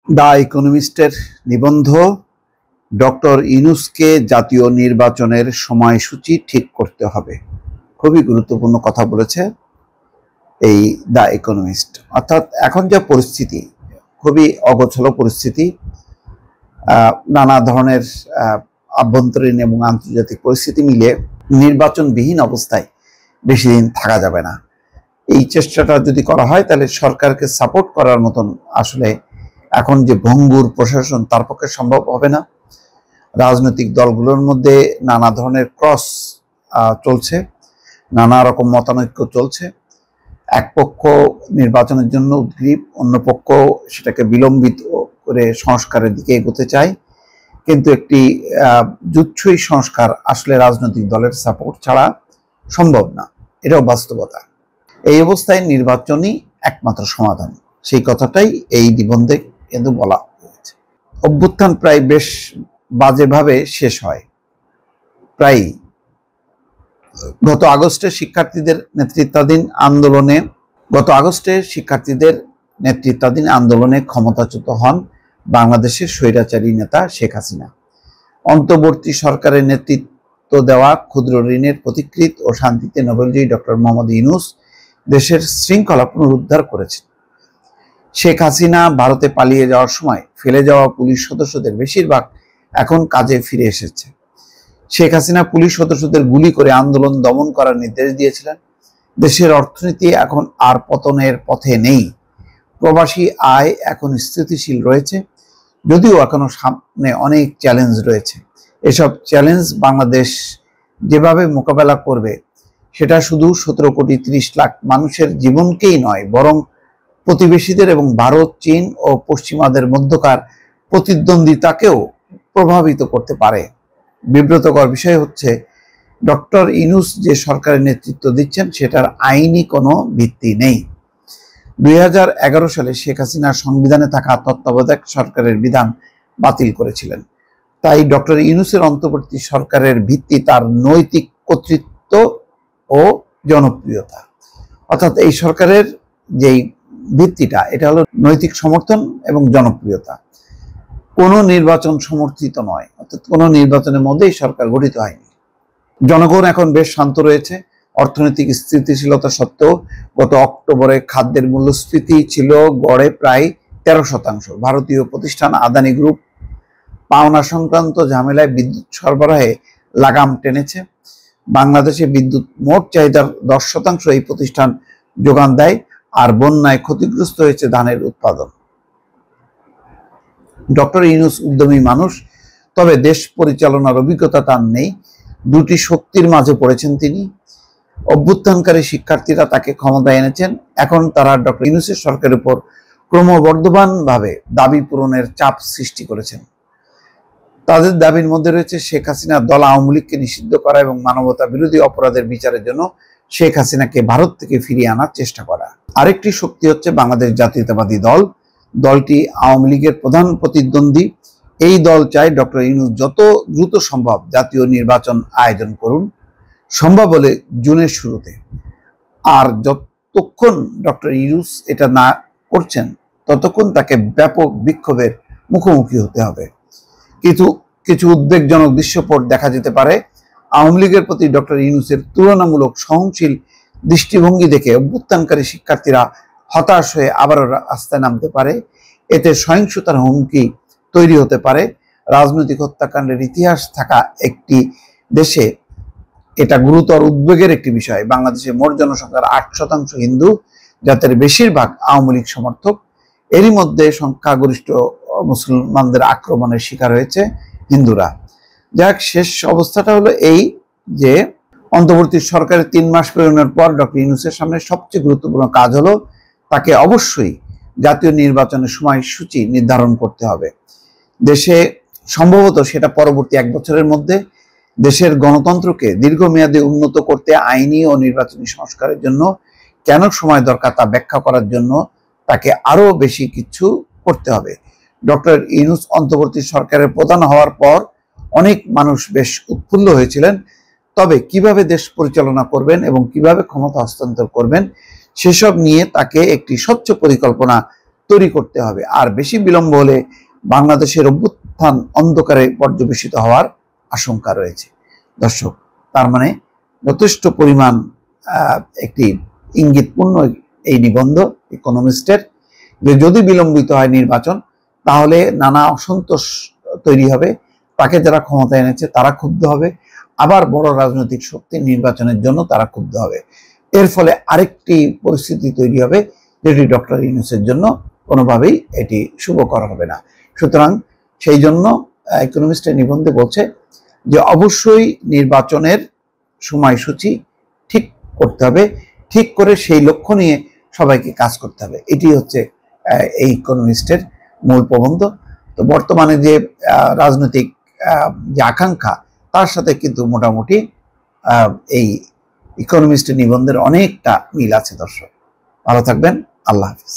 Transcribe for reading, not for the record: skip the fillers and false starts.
The ইকোনমিস্টের নিবন্ধ doctor ইউনূসকে জাতীয় নির্বাচনের সময়সূচি ঠিক করতে হবে। খুবই গুরুত্বপূর্ণ কথা বলেছে এই দ্য ইকোনমিস্ট। অর্থাৎ এখন যে পরিস্থিতি, খুবই অগোছালো পরিস্থিতি, নানা ধরনের আভ্যন্তরীণ এবং আন্তর্জাতিক পরিস্থিতি মিলে নির্বাচনবিহীন অবস্থায় বেশি দিন থাকা যাবে না। এই চেষ্টাটা যদি করা হয় তাহলে সরকারকে সাপোর্ট করার মতন আসলে এখন যে ভঙ্গুর প্রশাসন তার পক্ষে সম্ভব হবে না। রাজনৈতিক দলগুলোর মধ্যে নানা ধরনের ক্রস চলছে, নানা রকম মতানৈক্য চলছে। এক পক্ষ নির্বাচনের জন্য উদ্গ্রীব, অন্য পক্ষ সেটাকে বিলম্বিত করে সংস্কারের দিকে এগোতে চায়। কিন্তু একটি জুৎসই সংস্কার আসলে রাজনৈতিক দলের সাপোর্ট ছাড়া সম্ভব না, এটাও বাস্তবতা। এই অবস্থায় নির্বাচনই একমাত্র সমাধান, সেই কথাটাই এই নিবন্ধে কিন্তু বলা হয়েছে। অভ্যুত্থান প্রায় বেশ বাজেভাবে শেষ হয়। প্রায় গত আগস্টে শিক্ষার্থীদের নেতৃত্বাধীন ক্ষমতাচ্যুত হন বাংলাদেশের স্বৈরাচারী নেতা শেখ হাসিনা। অন্তর্বর্তী সরকারের নেতৃত্ব দেওয়া ক্ষুদ্র ঋণের পথিকৃৎ ও শান্তিতে নোবেলজয়ী ডক্টর মোহাম্মদ ইউনূস দেশের শৃঙ্খলা পুনরুদ্ধার করেছেন। শেখ হাসিনা ভারতে পালিয়ে যাওয়ার সময় ফেলে যাওয়া পুলিশ সদস্যদের বেশিরভাগ এখন কাজে ফিরে এসেছে। শেখ হাসিনা পুলিশ সদস্যদের গুলি করে আন্দোলন দমন করার নির্দেশ দিয়েছিলেন। দেশের অর্থনীতি এখন আর পতনের পথে নেই। প্রবাসী আয় এখন স্থিতিশীল রয়েছে, যদিও এখনো সামনে অনেক চ্যালেঞ্জ রয়েছে। এসব চ্যালেঞ্জ বাংলাদেশ যেভাবে মোকাবেলা করবে সেটা শুধু 17 কোটি 30 লাখ মানুষের জীবনকেই নয়, বরং প্রতিবেশীদের এবং ভারত, চীন ও পশ্চিমাদের মধ্যকার প্রতিদ্বন্দ্বিতাকেও প্রভাবিত করতে পারে। বিব্রতকর বিষয় হচ্ছে ডক্টর ইউনূস যে সরকারের নেতৃত্ব দিচ্ছেন সেটার আইনি কোনো ভিত্তি নেই। 2011 সালে শেখ হাসিনা সংবিধানে থাকা তত্ত্বাবধায়ক সরকারের বিধান বাতিল করেছিলেন। তাই ডক্টর ইউনূসের অন্তর্বর্তী সরকারের ভিত্তি তার নৈতিক কর্তৃত্ব ও জনপ্রিয়তা। অর্থাৎ এই সরকারের যেই ভিত্তিটা, এটা হলো নৈতিক সমর্থন এবং জনপ্রিয়তা। কোনো নির্বাচন সমর্থিত নয়, অর্থাৎ কোনো নির্বাচনের মধ্যেই সরকার গঠিত হয়নি। জনগণ এখন বেশ শান্ত রয়েছে। অর্থনৈতিক স্থিতিশীলতা সত্ত্বেও গত অক্টোবরে খাদ্যের মূল্যস্ফীতি ছিল গড়ে প্রায় 13%। ভারতীয় প্রতিষ্ঠান আদানি গ্রুপ পাওনা সংক্রান্ত ঝামেলায় বিদ্যুৎ সরবরাহে লাগাম টেনেছে। বাংলাদেশে বিদ্যুৎ মোট চাহিদার 10% এই প্রতিষ্ঠান যোগান দেয়, আর বন্যায় ক্ষতিগ্রস্ত হয়েছে ধানের উৎপাদন। ডক্টর ইউনূস উদ্যমী মানুষ, তবে দেশ পরিচালনার অভিজ্ঞতা তার নেই। দুটি শক্তির মাঝে পড়েছেন তিনি। অভ্যুত্থানকারী শিক্ষার্থীরা তাকে ক্ষমতায় এনেছেন, এখন তারা ডক্টর ইউনূসের সরকারের উপর ক্রমবর্ধমানভাবে দাবি পূরণের চাপ সৃষ্টি করেছেন। তাদের দাবির মধ্যে রয়েছে শেখ হাসিনার দল আওয়ামী লীগকে নিষিদ্ধ করা এবং মানবতা বিরোধী অপরাধের বিচারের জন্য শেখ হাসিনাকে ভারত থেকে ফিরিয়ে আনার চেষ্টা করা। আরেকটি শক্তি হচ্ছে বাংলাদেশ জাতীয়তাবাদী দল। দলটি আওয়ামী লীগের প্রধান প্রতিদ্বন্দ্বী। এই দল চায় ডক্টর ইউনূস যত দ্রুত সম্ভব জাতীয় নির্বাচন আয়োজন করুন, সম্ভব হলে জুনের শুরুতে। আর যতক্ষণ ডক্টর ইউনূস এটা না করছেন ততক্ষণ তাকে ব্যাপক বিক্ষোভের মুখোমুখি হতে হবে। কিছু উদ্বেগজনক দৃশ্যপট দেখা যেতে পারে। আওয়ামী লীগের প্রতি ডক্টর ইউনূসের তুলনামূলক সহনশীল দৃষ্টিভঙ্গি দেখে অভ্যুত্থানকারী শিক্ষার্থীরা হতাশ হয়ে আবারও রাস্তায় নামতে পারে। এতে সহিংসতার হুমকি তৈরি হতে পারে। রাজনৈতিক হত্যাকাণ্ডের ইতিহাস থাকা একটি দেশে এটা গুরুতর উদ্বেগের একটি বিষয়। বাংলাদেশে মোট জনসংখ্যার 8% হিন্দু, যাদের বেশিরভাগ আওয়ামী লীগ সমর্থক। এরই মধ্যে সংখ্যাগরিষ্ঠ মুসলমানদের আক্রমণের শিকার হয়েছে হিন্দুরা। যাক, শেষ অবস্থাটা হলো এই যে অন্তর্বর্তী সরকারের 3 মাস পেরোনোর পর ডক্টর ইউনূসের সামনে সবচেয়ে গুরুত্বপূর্ণ কাজ হলো তাকে অবশ্যই জাতীয় নির্বাচনের সময়সূচি নির্ধারণ করতে হবে। দেশে সম্ভবত সেটা পরবর্তী 1 বছরের মধ্যে। দেশের গণতন্ত্রকে দীর্ঘমেয়াদে উন্নত করতে আইনি ও নির্বাচনী সংস্কারের জন্য কেন সময় দরকার তা ব্যাখ্যা করার জন্য তাকে আরো বেশি কিছু করতে হবে। ডক্টর ইউনূস অন্তর্বর্তী সরকারের প্রধান হওয়ার পর অনেক মানুষ বেশ উৎফুল্ল হয়েছিলেন, তবে কিভাবে দেশ পরিচালনা করবেন এবং কিভাবে ক্ষমতা হস্তান্তর করবেন সেসব নিয়ে তাকে একটি স্বচ্ছ পরিকল্পনা তৈরি করতে হবে। আর বেশি বিলম্ব হলে বাংলাদেশের অভ্যুত্থান অন্ধকারে পর্যবেসিত হওয়ার আশঙ্কা রয়েছে। দর্শক, তার মানে যথেষ্ট পরিমাণ একটি ইঙ্গিতপূর্ণ এই নিবন্ধ ইকোনমিস্টের, যে যদি বিলম্বিত হয় নির্বাচন তাহলে নানা অসন্তোষ তৈরি হবে, তাকে যারা ক্ষমতা এনেছে তারা ক্ষুব্ধ হবে, আবার বড় রাজনৈতিক শক্তি নির্বাচনের জন্য তারা ক্ষুব্ধ হবে। এর ফলে আরেকটি পরিস্থিতি তৈরি হবে যেটি ডক্টর ইউনূসের জন্য কোনোভাবেই এটি শুভকর হবে না। সুতরাং সেই জন্য ইকোনমিস্টের নিবন্ধে বলছে যে অবশ্যই নির্বাচনের সময়সূচি ঠিক করতে হবে, ঠিক করে সেই লক্ষ্য নিয়ে সবাইকে কাজ করতে হবে। এটি হচ্ছে এই ইকোনমিস্টের মূল প্রবন্ধ। তো বর্তমানে যে রাজনৈতিক যে আকাঙ্ক্ষা তার সাথে কিন্তু মোটামুটি এই ইকোনমিস্টের নিবন্ধের অনেকটা মিল আছে। দর্শক, ভালো থাকবেন। আল্লাহ হাফিজ।